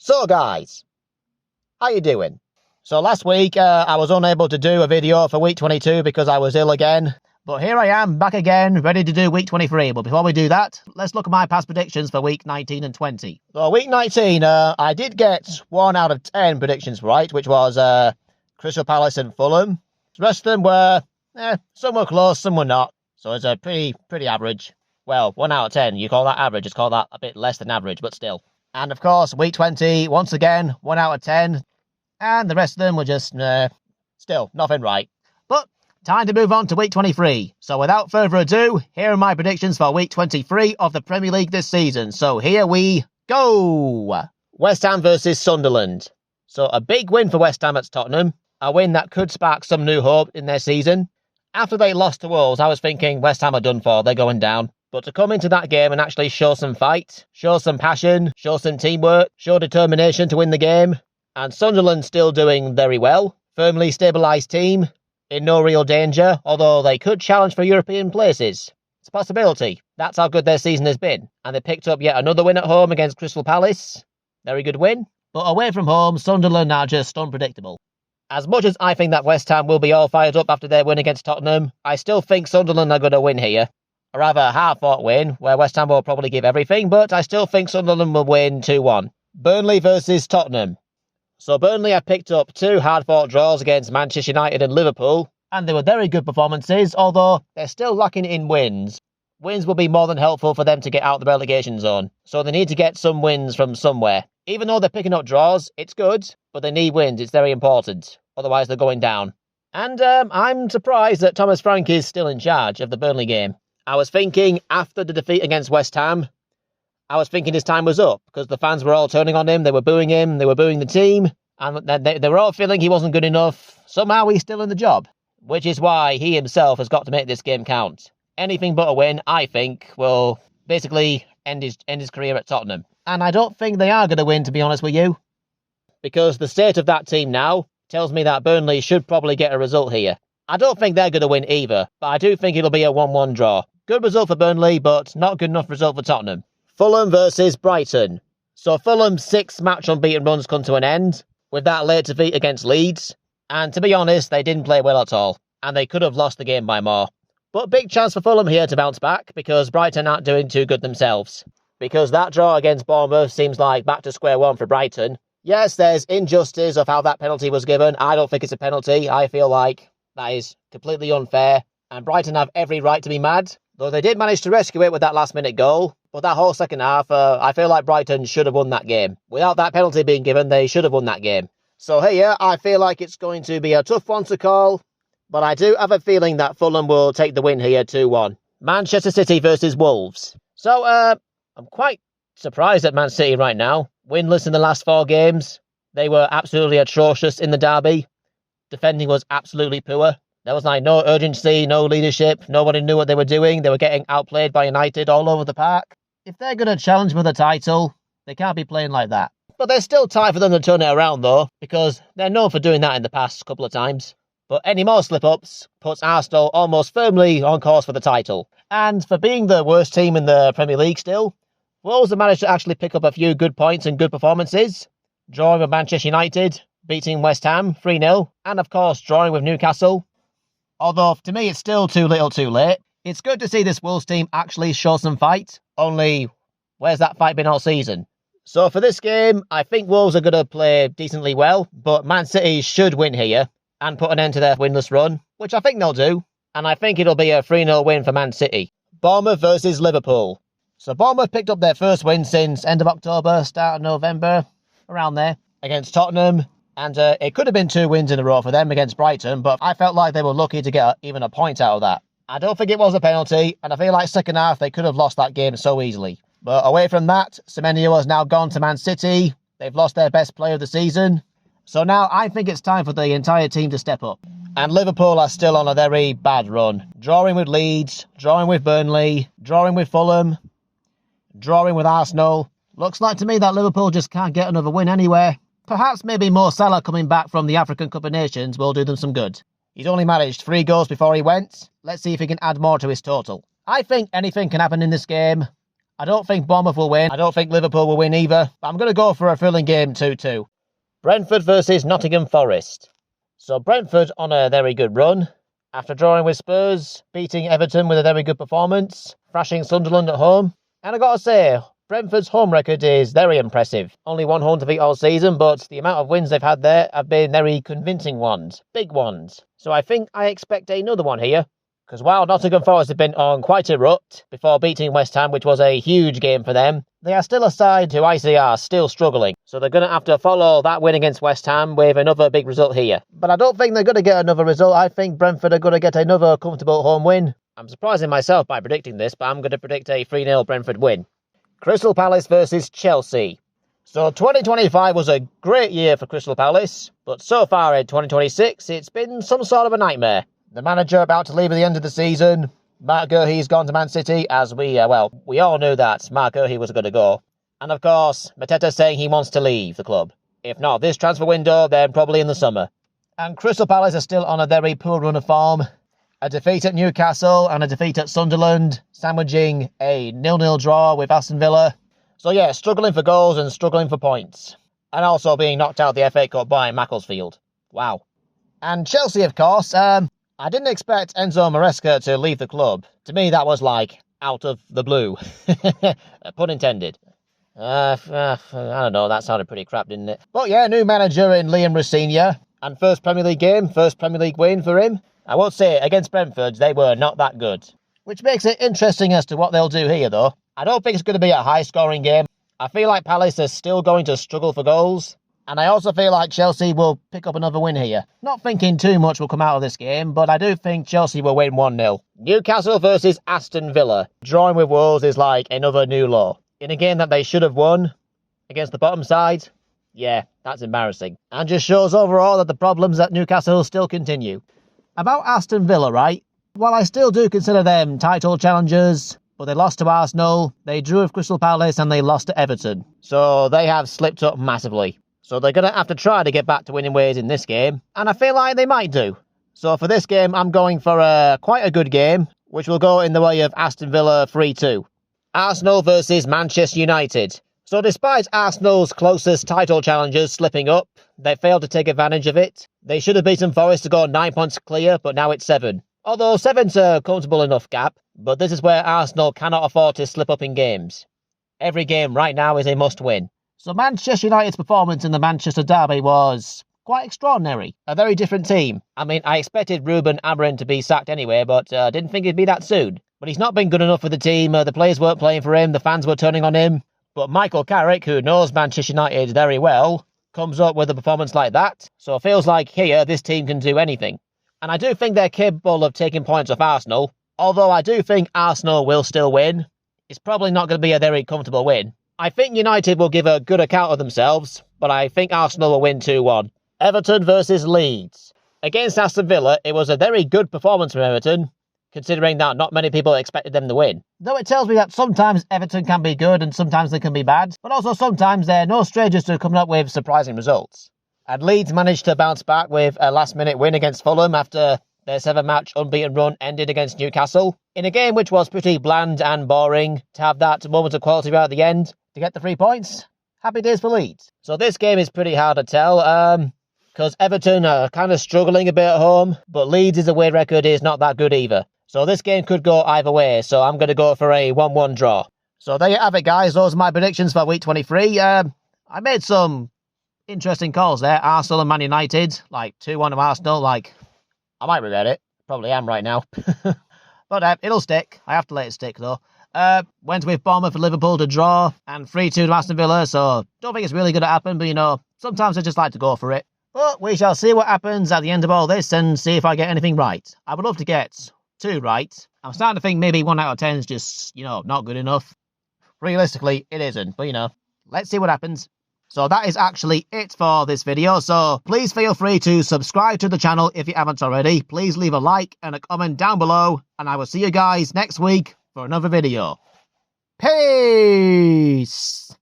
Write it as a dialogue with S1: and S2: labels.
S1: So guys, how you doing? So last week I was unable to do a video for week 22 because I was ill again. But here I am, back again, ready to do week 23. But before we do that, let's look at my past predictions for week 19 and 20. So week 19, I did get 1 out of 10 predictions right, which was Crystal Palace and Fulham. The rest of them were, some were close, some were not. So it's a pretty average. Well, 1 out of 10, you call that average, just call that a bit less than average, but still. And of course, week 20, once again, 1 out of 10. And the rest of them were just, still, nothing right. But time to move on to week 23. So without further ado, here are my predictions for week 23 of the Premier League this season. So here we go. West Ham versus Sunderland. So a big win for West Ham at Tottenham. A win that could spark some new hope in their season. After they lost to Wolves, I was thinking West Ham are done for, they're going down. But to come into that game and actually show some fight, show some passion, show some teamwork, show determination to win the game, and Sunderland still doing very well, firmly stabilised team, in no real danger, although they could challenge for European places. It's a possibility. That's how good their season has been. And they picked up yet another win at home against Crystal Palace. Very good win. But away from home, Sunderland are just unpredictable. As much as I think that West Ham will be all fired up after their win against Tottenham, I still think Sunderland are going to win here. A rather hard-fought win, where West Ham will probably give everything, but I still think Sunderland will win 2-1. Burnley versus Tottenham. So Burnley have picked up 2 hard-fought draws against Manchester United and Liverpool, and they were very good performances, although they're still lacking in wins. Wins will be more than helpful for them to get out the relegation zone, so they need to get some wins from somewhere. Even though they're picking up draws, it's good, but they need wins, it's very important, otherwise they're going down. And I'm surprised that Thomas Frank is still in charge of the Burnley game. I was thinking, after the defeat against West Ham, I was thinking his time was up, because the fans were all turning on him, they were booing the team, and they were all feeling he wasn't good enough. Somehow he's still in the job, which is why he himself has got to make this game count. Anything but a win, I think, will basically end his career at Tottenham. And I don't think they are going to win, to be honest with you, because the state of that team now tells me that Burnley should probably get a result here. I don't think they're going to win either, but I do think it'll be a 1-1 draw. Good result for Burnley, but not good enough result for Tottenham. Fulham versus Brighton. So Fulham's 6-match unbeaten runs come to an end, with that late defeat against Leeds. And to be honest, they didn't play well at all, and they could have lost the game by more. But big chance for Fulham here to bounce back, because Brighton aren't doing too good themselves. Because that draw against Bournemouth seems like back to square one for Brighton. Yes, there's injustice of how that penalty was given. I don't think it's a penalty. I feel like that is completely unfair. And Brighton have every right to be mad. Though they did manage to rescue it with that last-minute goal. But that whole second half, I feel like Brighton should have won that game. Without that penalty being given, they should have won that game. So here, I feel like it's going to be a tough one to call. But I do have a feeling that Fulham will take the win here 2-1. Manchester City versus Wolves. So, I'm quite surprised at Man City right now. Winless in the last 4 games. They were absolutely atrocious in the derby. Defending was absolutely poor. There was like no urgency, no leadership. Nobody knew what they were doing. They were getting outplayed by United all over the park. If they're going to challenge for the title, they can't be playing like that. But there's still time for them to turn it around though, because they're known for doing that in the past couple of times. But any more slip-ups puts Arsenal almost firmly on course for the title. And for being the worst team in the Premier League still, Wolves have managed to actually pick up a few good points and good performances. Drawing with Manchester United, beating West Ham 3-0, and of course drawing with Newcastle. Although, to me, it's still too little too late. It's good to see this Wolves team actually show some fight. Only, where's that fight been all season? So for this game, I think Wolves are going to play decently well, but Man City should win here and put an end to their winless run, which I think they'll do. And I think it'll be a 3-0 win for Man City. Bournemouth versus Liverpool. So Bournemouth picked up their first win since end of October, start of November, around there, against Tottenham. And it could have been 2 wins in a row for them against Brighton, but I felt like they were lucky to get even a point out of that. I don't think it was a penalty, and I feel like second half they could have lost that game so easily. But away from that, Semenyo has now gone to Man City. They've lost their best player of the season. So now I think it's time for the entire team to step up. And Liverpool are still on a very bad run. Drawing with Leeds, drawing with Burnley, drawing with Fulham, drawing with Arsenal. Looks like to me that Liverpool just can't get another win anywhere. Perhaps maybe Mo Salah coming back from the African Cup of Nations will do them some good. He's only managed 3 goals before he went. Let's see if he can add more to his total. I think anything can happen in this game. I don't think Bournemouth will win. I don't think Liverpool will win either. But I'm going to go for a thrilling game 2-2. Brentford versus Nottingham Forest. So Brentford on a very good run. After drawing with Spurs, beating Everton with a very good performance, thrashing Sunderland at home. And I got to say, Brentford's home record is very impressive. Only one home defeat all season, but the amount of wins they've had there have been very convincing ones. Big ones. So I think I expect another one here. Because while Nottingham Forest have been on quite a rut before beating West Ham, which was a huge game for them, they are still a side who I see are still struggling. So they're going to have to follow that win against West Ham with another big result here. But I don't think they're going to get another result. I think Brentford are going to get another comfortable home win. I'm surprising myself by predicting this, but I'm going to predict a 3-0 Brentford win. Crystal Palace versus Chelsea. So 2025 was a great year for Crystal Palace, but so far in 2026, it's been some sort of a nightmare. The manager about to leave at the end of the season. Mark Guehi's gone to Man City, as we all knew that Mark Guehi was going to go. And of course, Mateta saying he wants to leave the club. If not this transfer window, then probably in the summer. And Crystal Palace are still on a very poor run of form. A defeat at Newcastle and a defeat at Sunderland, sandwiching a 0-0 draw with Aston Villa. So yeah, struggling for goals and struggling for points. And also being knocked out of the FA Cup by Macclesfield. Wow. And Chelsea, of course, I didn't expect Enzo Maresca to leave the club. To me, that was like out of the blue. Pun intended. I don't know, that sounded pretty crap, didn't it? But yeah, new manager in Liam Rosenior. And first Premier League game, first Premier League win for him. I won't say against Brentford, they were not that good. Which makes it interesting as to what they'll do here, though. I don't think it's going to be a high-scoring game. I feel like Palace are still going to struggle for goals. And I also feel like Chelsea will pick up another win here. Not thinking too much will come out of this game, but I do think Chelsea will win 1-0. Newcastle versus Aston Villa. Drawing with Wolves is like another new low. In a game that they should have won against the bottom side, yeah, that's embarrassing. And just shows overall that the problems at Newcastle still continue. About Aston Villa, right? While I still do consider them title challengers, but they lost to Arsenal, they drew with Crystal Palace, and they lost to Everton. So they have slipped up massively. So they're going to have to try to get back to winning ways in this game, and I feel like they might do. So for this game, I'm going for quite a good game, which will go in the way of Aston Villa 3-2. Arsenal versus Manchester United. So despite Arsenal's closest title challengers slipping up, they failed to take advantage of it. They should have beaten Forest to go 9 points clear, but now it's 7. Although 7's a comfortable enough gap, but this is where Arsenal cannot afford to slip up in games. Every game right now is a must-win. So Manchester United's performance in the Manchester derby was quite extraordinary. A very different team. I mean, I expected Ruben Amorim to be sacked anyway, but didn't think it'd be that soon. But he's not been good enough for the team. The players weren't playing for him. The fans were turning on him. But Michael Carrick, who knows Manchester United very well, comes up with a performance like that. So it feels like here, this team can do anything. And I do think they're capable of taking points off Arsenal. Although I do think Arsenal will still win. It's probably not going to be a very comfortable win. I think United will give a good account of themselves, but I think Arsenal will win 2-1. Everton versus Leeds. Against Aston Villa, it was a very good performance from Everton, considering that not many people expected them to win. Though it tells me that sometimes Everton can be good and sometimes they can be bad, but also sometimes they're no strangers to coming up with surprising results. And Leeds managed to bounce back with a last-minute win against Fulham after their 7-match unbeaten run ended against Newcastle. In a game which was pretty bland and boring, to have that moment of quality right at the end to get the 3 points, happy days for Leeds. So this game is pretty hard to tell, because Everton are kind of struggling a bit at home, but Leeds' away record is not that good either. So this game could go either way, so I'm going to go for a 1-1 draw. So there you have it, guys. Those are my predictions for week 23. I made some interesting calls there. Arsenal and Man United, like 2-1 to Arsenal, like, I might regret it. Probably am right now. But it'll stick. I have to let it stick, though. Went with Bournemouth for Liverpool to draw, and 3-2 to Aston Villa, so don't think it's really going to happen, but, you know, sometimes I just like to go for it. But we shall see what happens at the end of all this and see if I get anything right. I would love to get 2 right. I'm starting to think maybe 1 out of 10 is just, you know, not good enough. Realistically, it isn't, but, you know, let's see what happens. So that is actually it for this video, so please feel free to subscribe to the channel if you haven't already. Please leave a like and a comment down below, and I will see you guys next week for another video. Peace!